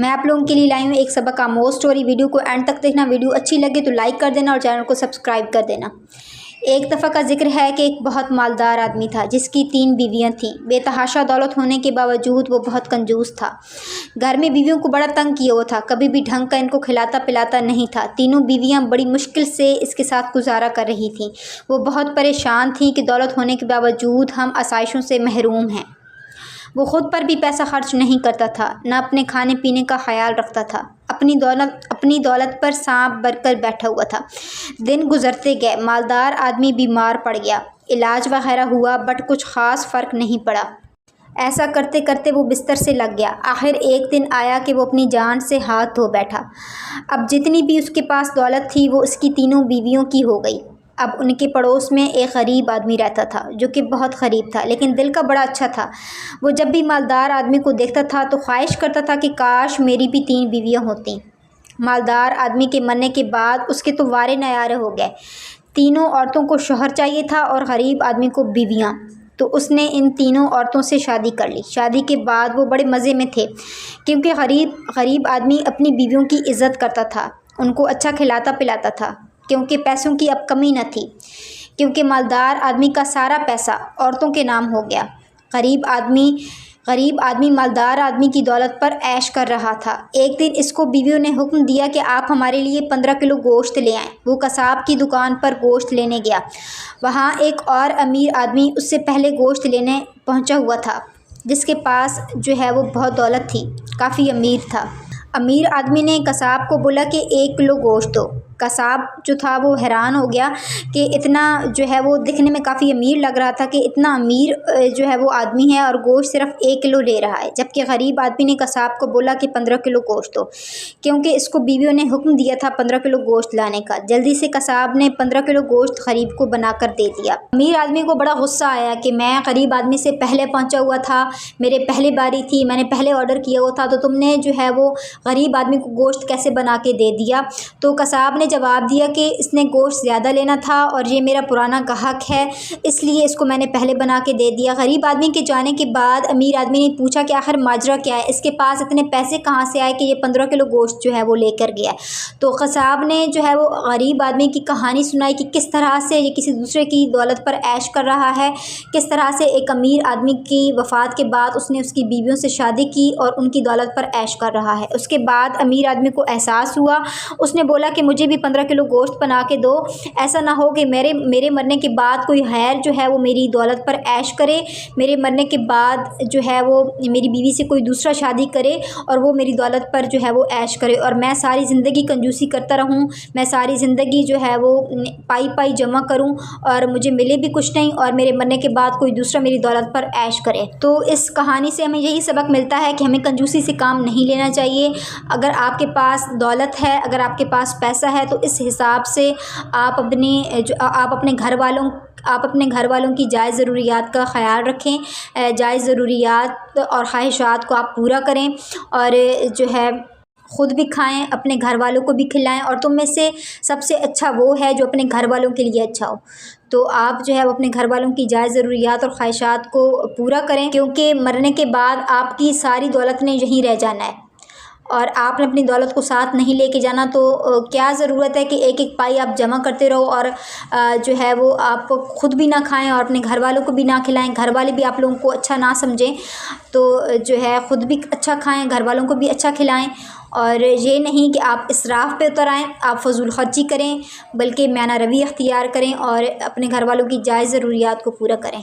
मैं आप लोगों के लिए लाई हूँ एक सबक आमोज स्टोरी। वीडियो को एंड तक देखना, वीडियो अच्छी लगे तो लाइक कर देना और चैनल को सब्सक्राइब कर देना। एक दफ़ा का जिक्र है कि एक बहुत मालदार आदमी था जिसकी 3 बीवियाँ थीं। बेतहाशा दौलत होने के बावजूद वो बहुत कंजूस था। घर में बीवियों को बड़ा तंग किया हुआ था, कभी भी ढंग का इनको खिलाता पिलाता नहीं था। तीनों बीवियाँ बड़ी मुश्किल से इसके साथ गुजारा कर रही थीं। वो बहुत परेशान थीं कि दौलत होने के बावजूद हम आसाइशों से महरूम हैं। वो ख़ुद पर भी पैसा खर्च नहीं करता था, न अपने खाने पीने का ख्याल रखता था। अपनी दौलत पर सांप बनकर बैठा हुआ था। दिन गुजरते गए, मालदार आदमी बीमार पड़ गया। इलाज वगैरह हुआ बट कुछ ख़ास फ़र्क नहीं पड़ा। ऐसा करते करते वो बिस्तर से लग गया। आखिर एक दिन आया कि वो अपनी जान से हाथ धो बैठा। अब जितनी भी उसके पास दौलत थी वो उसकी तीनों बीवियों की हो गई। अब उनके पड़ोस में एक गरीब आदमी रहता था जो कि बहुत गरीब था लेकिन दिल का बड़ा अच्छा था। वो जब भी मालदार आदमी को देखता था तो ख्वाहिश करता था कि काश मेरी भी 3 बीवियाँ होतीं। मालदार आदमी के मरने के बाद उसके तो वारे नयारे हो गए। तीनों औरतों को शौहर चाहिए था और गरीब आदमी को बीवियाँ। तो उसने इन तीनों औरतों से शादी कर ली। शादी के बाद वो बड़े मज़े में थे क्योंकि गरीब आदमी अपनी बीवियों की इज़्ज़त करता था, उनको अच्छा खिलाता पिलाता था क्योंकि पैसों की अब कमी न थी, क्योंकि मालदार आदमी का सारा पैसा औरतों के नाम हो गया। गरीब आदमी मालदार आदमी की दौलत पर ऐश कर रहा था। एक दिन इसको बीवियों ने हुक्म दिया कि आप हमारे लिए 15 किलो गोश्त ले आएँ। वो कसाब की दुकान पर गोश्त लेने गया। वहाँ एक और अमीर आदमी उससे पहले गोश्त लेने पहुँचा हुआ था, जिसके पास जो है वो बहुत दौलत थी, काफ़ी अमीर था। अमीर आदमी ने कसाब को बोला कि 1 किलो गोश्त दो। कसाब जो था वो हैरान हो गया कि इतना जो है वो दिखने में काफ़ी अमीर लग रहा था कि इतना अमीर जो है वो आदमी है और गोश्त सिर्फ 1 किलो ले रहा है, जबकि गरीब आदमी ने कसाब को बोला कि 15 किलो गोश्त दो, क्योंकि इसको बीवियों ने हुक्म दिया था 15 किलो गोश्त लाने का। जल्दी से कसाब ने 15 किलो गोश्त गरीब को बनाकर दे दिया। अमीर आदमी को बड़ा गुस्सा आया कि मैं गरीब आदमी से पहले पहुँचा हुआ था, मेरे पहले बारी थी, मैंने पहले ऑर्डर किया हुआ था, तो तुमने जो है वो गरीब आदमी को गोश्त कैसे बना के दे दिया। तो कसाब ने जवाब दिया कि इसने गोश्त ज़्यादा लेना था और ये मेरा पुराना गाहक है, इसलिए इसको मैंने पहले बना के दे दिया। गरीब आदमी के जाने के बाद अमीर आदमी ने पूछा कि आखिर माजरा क्या है, इसके पास इतने पैसे कहाँ से आए कि ये 15 किलो गोश्त जो है वो लेकर गया। तो कसाब ने जो है वो गरीब आदमी की कहानी सुनाई कि किस तरह से ये किसी दूसरे की दौलत पर ऐश कर रहा है, किस तरह से एक अमीर आदमी की वफ़ात के बाद उसने उसकी बीवियों से शादी की और उनकी दौलत पर ऐश कर रहा है। उसके बाद अमीर आदमी को एहसास हुआ, उसने बोला कि मुझे भी 15 किलो गोश्त बना के दो। ऐसा ना हो कि मेरे मरने के बाद कोई गैर जो है वो मेरी दौलत पर ऐश करे, मेरे मरने के बाद जो है वो मेरी बीवी से कोई दूसरा शादी करे और वो मेरी दौलत पर जो है वो ऐश करे और मैं सारी ज़िंदगी कंजूसी करता रहूं, मैं सारी ज़िंदगी जो है वो पाई जमा करूं और मुझे मिले भी कुछ नहीं और मेरे मरने के बाद कोई दूसरा मेरी दौलत पर ऐश करे। तो इस कहानी से हमें यही सबक मिलता है कि हमें कंजूसी से काम नहीं लेना चाहिए। अगर आपके पास दौलत है, अगर आपके पास पैसा है, तो इस हिसाब से आप अपने घर वालों की जायज़ ज़रूरियात का ख़याल रखें, जायज़ ज़रूरियात और ख्वाहिशात को आप पूरा करें और जो है ख़ुद भी खाएं, अपने घर वालों को भी खिलाएं। और तुम में से सबसे अच्छा वो है जो अपने घर वालों के लिए अच्छा हो। तो आप जो है वो अपने घर वालों की जायज़ ज़रूरियात और ख्वाहिशात को पूरा करें, क्योंकि मरने के बाद आपकी सारी दौलत ने यहीं रह जाना है और आपने अपनी दौलत को साथ नहीं लेके जाना। तो क्या ज़रूरत है कि एक एक पाई आप जमा करते रहो और जो है वो आप ख़ुद भी ना खाएं और अपने घर वालों को भी ना खिलाएं, घर वाले भी आप लोगों को अच्छा ना समझें। तो जो है ख़ुद भी अच्छा खाएं, घर वालों को भी अच्छा खिलाएं और ये नहीं कि आप इसराफ़ पे उतर आएँ, आप फजूल खर्ची करें, बल्कि माना रवैया अख्तियार करें और अपने घर वालों की जायज़ ज़रूरियात को पूरा करें।